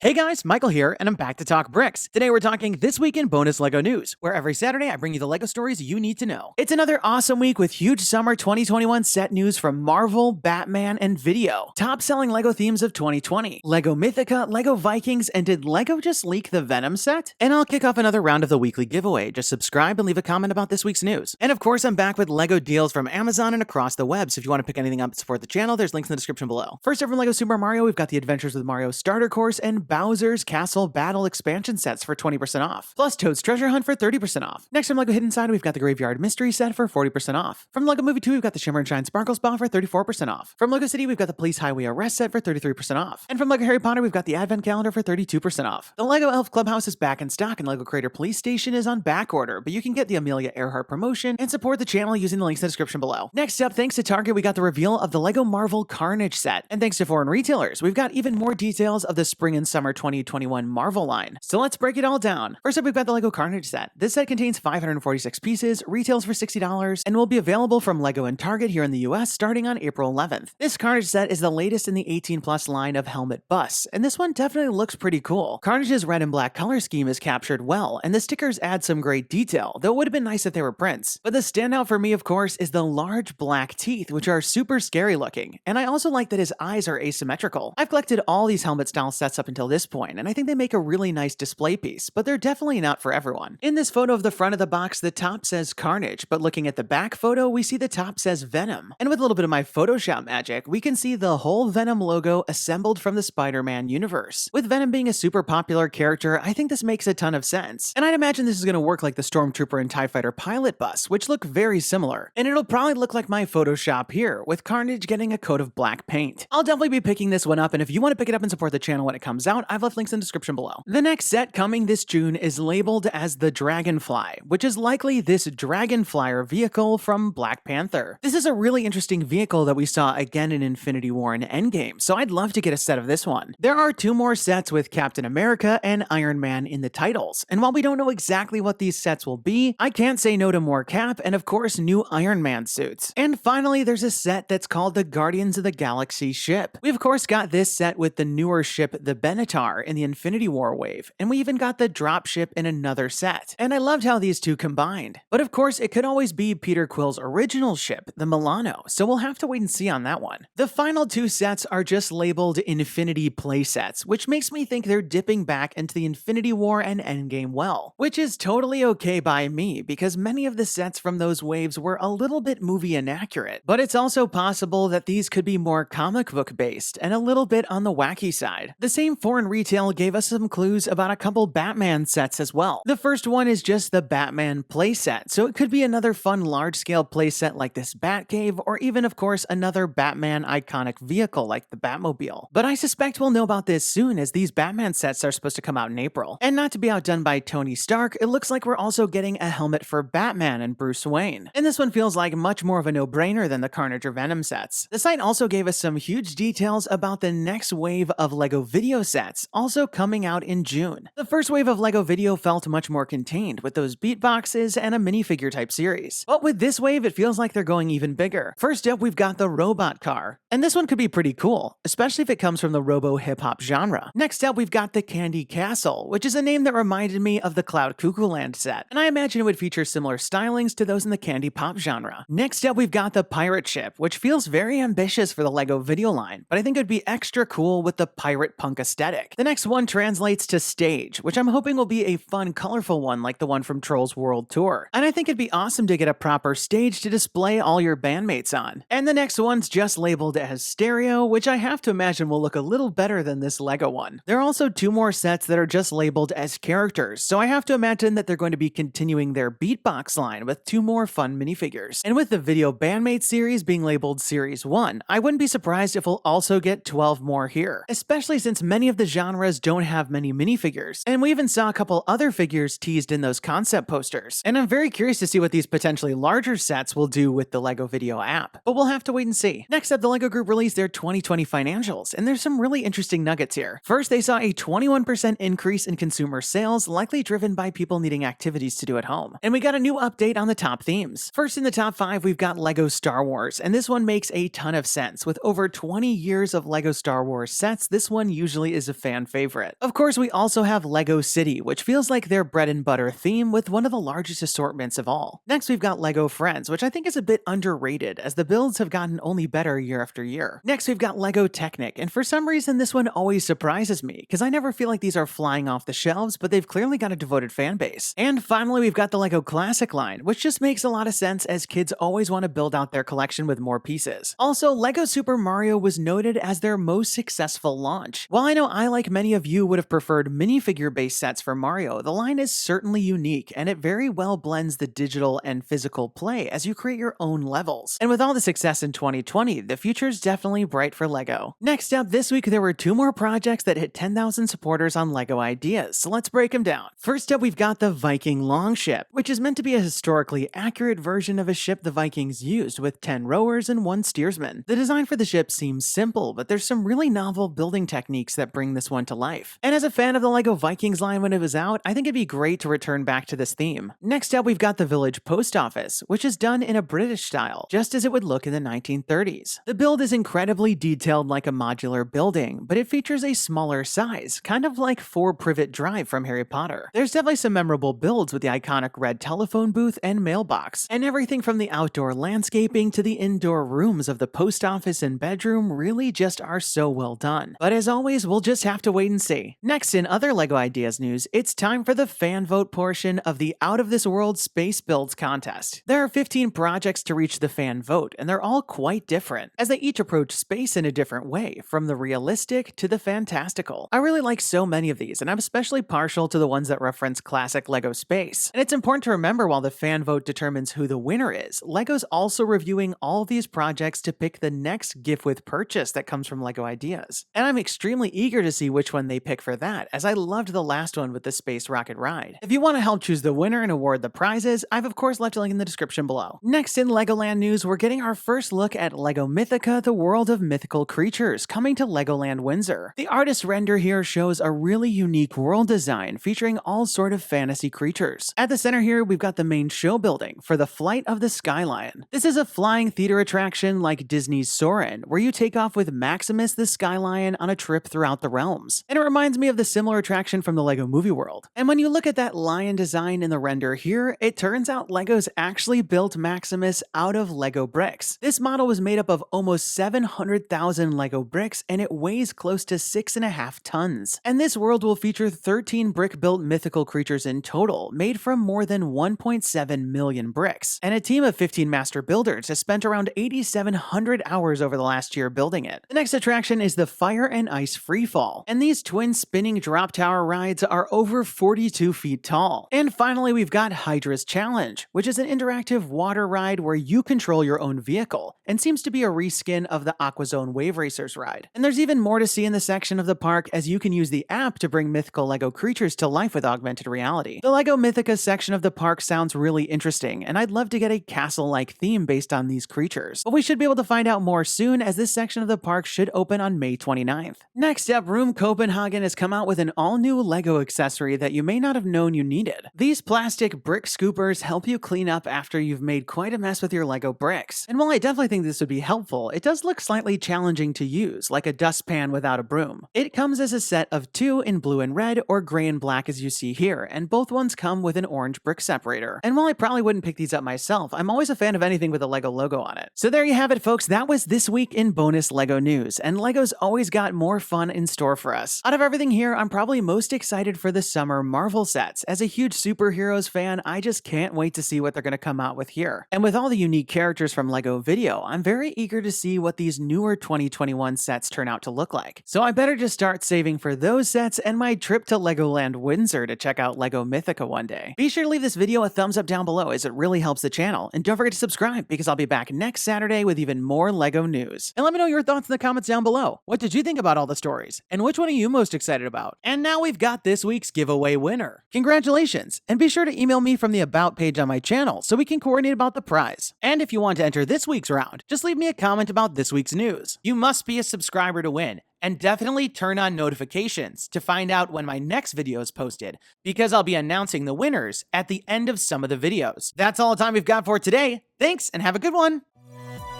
Hey guys, Michael here, and I'm back to talk bricks. Today we're talking This Week in Bonus LEGO News, where every Saturday I bring you the LEGO stories you need to know. It's another awesome week with huge summer 2021 set news from Marvel, Batman, and Vidiyo. Top-selling LEGO themes of 2020, LEGO Mythica, LEGO Vikings, and did LEGO just leak the Venom set? And I'll kick off another round of the weekly giveaway. Just subscribe and leave a comment about this week's news. And of course, I'm back with LEGO deals from Amazon and across the web, so if you want to pick anything up to support the channel, there's links in the description below. First up from LEGO Super Mario, we've got the Adventures with Mario starter course and Bowser's Castle Battle expansion sets for 20% off, plus Toad's Treasure Hunt for 30% off. Next from LEGO Hidden Side, we've got the Graveyard Mystery set for 40% off. From LEGO Movie 2, we've got the Shimmer and Shine Sparkle Spa for 34% off. From LEGO City, we've got the Police Highway Arrest set for 33% off. And from LEGO Harry Potter, we've got the Advent Calendar for 32% off. The LEGO Elf Clubhouse is back in stock, and LEGO Creator Police Station is on back order, but you can get the Amelia Earhart promotion and support the channel using the links in the description below. Next up, thanks to Target, we got the reveal of the LEGO Marvel Carnage set. And thanks to foreign retailers, we've got even more details of the spring and summer 2021 Marvel line. So let's break it all down. First up, we've got the LEGO Carnage set. This set contains 546 pieces, retails for $60, and will be available from LEGO and Target here in the US starting on April 11th. This Carnage set is the latest in the 18+ line of helmet busts, and this one definitely looks pretty cool. Carnage's red and black color scheme is captured well, and the stickers add some great detail, though it would have been nice if they were prints. But the standout for me, of course, is the large black teeth, which are super scary looking, and I also like that his eyes are asymmetrical. I've collected all these helmet style sets up until this point, and I think they make a really nice display piece, but they're definitely not for everyone. In this photo of the front of the box, the top says Carnage, but looking at the back photo, we see the top says Venom. And with a little bit of my Photoshop magic, we can see the whole Venom logo assembled from the Spider-Man universe. With Venom being a super popular character, I think this makes a ton of sense. And I'd imagine this is going to work like the Stormtrooper and TIE Fighter pilot bus, which look very similar. And it'll probably look like my Photoshop here, with Carnage getting a coat of black paint. I'll definitely be picking this one up, and if you want to pick it up and support the channel when it comes out, I've left links in the description below. The next set coming this June is labeled as the Dragonfly, which is likely this Dragonflyer vehicle from Black Panther. This is a really interesting vehicle that we saw again in Infinity War and Endgame, so I'd love to get a set of this one. There are two more sets with Captain America and Iron Man in the titles, and while we don't know exactly what these sets will be, I can't say no to more Cap and of course new Iron Man suits. And finally, there's a set that's called the Guardians of the Galaxy ship. We of course got this set with the newer ship, the Benatar, in the Infinity War wave, and we even got the dropship in another set. And I loved how these two combined. But of course, it could always be Peter Quill's original ship, the Milano, so we'll have to wait and see on that one. The final two sets are just labeled Infinity Playsets, which makes me think they're dipping back into the Infinity War and Endgame well, which is totally okay by me because many of the sets from those waves were a little bit movie inaccurate. But it's also possible that these could be more comic book based and a little bit on the wacky side. The same foreign retail gave us some clues about a couple Batman sets as well. The first one is just the Batman playset, so it could be another fun large-scale playset like this Batcave, or even of course another Batman iconic vehicle like the Batmobile. But I suspect we'll know about this soon as these Batman sets are supposed to come out in April. And not to be outdone by Tony Stark, it looks like we're also getting a helmet for Batman and Bruce Wayne. And this one feels like much more of a no-brainer than the Carnage or Venom sets. The site also gave us some huge details about the next wave of LEGO Vidiyo sets, also coming out in June. The first wave of LEGO Vidiyo felt much more contained with those beat boxes and a minifigure type series. But with this wave, it feels like they're going even bigger. First up, we've got the robot car. And this one could be pretty cool, especially if it comes from the robo hip-hop genre. Next up, we've got the Candy Castle, which is a name that reminded me of the Cloud Cuckoo Land set, and I imagine it would feature similar stylings to those in the candy pop genre. Next up, we've got the pirate ship, which feels very ambitious for the LEGO Vidiyo line, but I think it would be extra cool with the pirate punk aesthetic. The next one translates to stage, which I'm hoping will be a fun, colorful one like the one from Trolls World Tour. And I think it'd be awesome to get a proper stage to display all your bandmates on. And the next one's just labeled as stereo, which I have to imagine will look a little better than this LEGO one. There are also two more sets that are just labeled as characters, so I have to imagine that they're going to be continuing their beatbox line with two more fun minifigures. And with the Vidiyo Bandmate series being labeled Series 1, I wouldn't be surprised if we'll also get 12 more here, especially since many of the genres don't have many minifigures. And we even saw a couple other figures teased in those concept posters. And I'm very curious to see what these potentially larger sets will do with the LEGO Vidiyo app, but we'll have to wait and see. Next up, the LEGO Group released their 2020 financials, and there's some really interesting nuggets here. First, they saw a 21% increase in consumer sales, likely driven by people needing activities to do at home. And we got a new update on the top themes. First in the top 5, we've got LEGO Star Wars, and this one makes a ton of sense. With over 20 years of LEGO Star Wars sets, this one usually is a fan favorite. Of course, we also have LEGO City, which feels like their bread and butter theme with one of the largest assortments of all. Next, we've got LEGO Friends, which I think is a bit underrated as the builds have gotten only better year after year. Next, we've got LEGO Technic, and for some reason this one always surprises me because I never feel like these are flying off the shelves, but they've clearly got a devoted fan base. And finally, we've got the LEGO Classic line, which just makes a lot of sense as kids always want to build out their collection with more pieces. Also, LEGO Super Mario was noted as their most successful launch. While I know I, like many of you, would have preferred minifigure-based sets for Mario, the line is certainly unique, and it very well blends the digital and physical play as you create your own levels. And with all the success in 2020, the future's definitely bright for LEGO. Next up, this week there were 2 more projects that hit 10,000 supporters on LEGO Ideas, so let's break them down. First up, we've got the Viking Longship, which is meant to be a historically accurate version of a ship the Vikings used with 10 rowers and 1 steersman. The design for the ship seems simple, but there's some really novel building techniques that bring this one to life. And as a fan of the LEGO Vikings line when it was out, I think it'd be great to return back to this theme. Next up, we've got the Village Post Office, which is done in a British style, just as it would look in the 1930s. The build is incredibly detailed like a modular building, but it features a smaller size, kind of like 4 Privet Drive from Harry Potter. There's definitely some memorable builds with the iconic red telephone booth and mailbox, and everything from the outdoor landscaping to the indoor rooms of the post office and bedroom really just are so well done. But as always, we'll just have to wait and see. Next, in other LEGO Ideas news, it's time for the fan vote portion of the Out of This World Space Builds contest. There are 15 projects to reach the fan vote, and they're all quite different, as they each approach space in a different way, from the realistic to the fantastical. I really like so many of these, and I'm especially partial to the ones that reference classic LEGO space. And it's important to remember while the fan vote determines who the winner is, LEGO's also reviewing all these projects to pick the next gift with purchase that comes from LEGO Ideas. And I'm extremely eager to see which one they pick for that, as I loved the last one with the space rocket ride. If you want to help choose the winner and award the prizes, I've of course left a link in the description below. Next in Legoland news, we're getting our first look at LEGO Mythica, the world of mythical creatures, coming to Legoland Windsor. The artist render here shows a really unique world design featuring all sort of fantasy creatures. At the center here, we've got the main show building for the Flight of the Sky Lion. This is a flying theater attraction like Disney's Soarin', where you take off with Maximus the Sky Lion on a trip throughout the realms. And it reminds me of the similar attraction from the LEGO Movie World. And when you look at that lion design in the render here, it turns out LEGO's actually built Maximus out of LEGO bricks. This model was made up of almost 700,000 LEGO bricks, and it weighs close to 6.5 tons. And this world will feature 13 brick-built mythical creatures in total, made from more than 1.7 million bricks. And a team of 15 master builders has spent around 8,700 hours over the last year building it. The next attraction is the Fire and Ice Freefall, and these twin spinning drop tower rides are over 42 feet tall. And finally, we've got HYDRA'S Challenge, which is an interactive water ride where you control your own vehicle, and seems to be a reskin of the AquaZone Wave Racers ride. And there's even more to see in this section of the park, as you can use the app to bring mythical LEGO creatures to life with augmented reality. The LEGO Mythica section of the park sounds really interesting, and I'd love to get a castle-like theme based on these creatures. But we should be able to find out more soon, as this section of the park should open on May 29th. Next up, Room Copenhagen has come out with an all-new LEGO accessory that you may not have known you needed. These plastic brick scoopers help you clean up after you've made quite a mess with your LEGO bricks. And while I definitely think this would be helpful, it does look slightly challenging to use, like a dustpan without a broom. It comes as a set of 2 in blue and red, or gray and black as you see here, and both ones come with an orange brick separator. And while I probably wouldn't pick these up myself, I'm always a fan of anything with a LEGO logo on it. So there you have it, folks. That was this week in bonus LEGO news, and LEGO's always got more fun in store for us. Out of everything here, I'm probably most excited for the summer Marvel sets. As a huge superheroes fan, I just can't wait to see what they're going to come out with here. And with all the unique characters from LEGO Vidiyo, I'm very eager to see what these newer 2021 sets turn out to look like. So I better just start saving for those sets and my trip to Legoland Windsor to check out LEGO Mythica one day. Be sure to leave this video a thumbs up down below, as it really helps the channel, and don't forget to subscribe, because I'll be back next Saturday with even more LEGO news. And let me know your thoughts in the comments down below. What did you think about all the stories, and which one are you most excited about? And now we've got this week's giveaway winner. Congratulations, and be sure to email me from the About page on my channel so we can coordinate about the prize. And if you want to enter this week's round, just leave me a comment about this week's news. You must be a subscriber to win, and definitely turn on notifications to find out when my next video is posted, because I'll be announcing the winners at the end of some of the videos. That's all the time we've got for today. Thanks, and have a good one.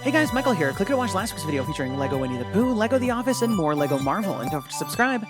Hey guys, Michael here. Click to watch last week's video featuring LEGO Winnie the Pooh, LEGO The Office, and more LEGO Marvel, and don't forget to subscribe.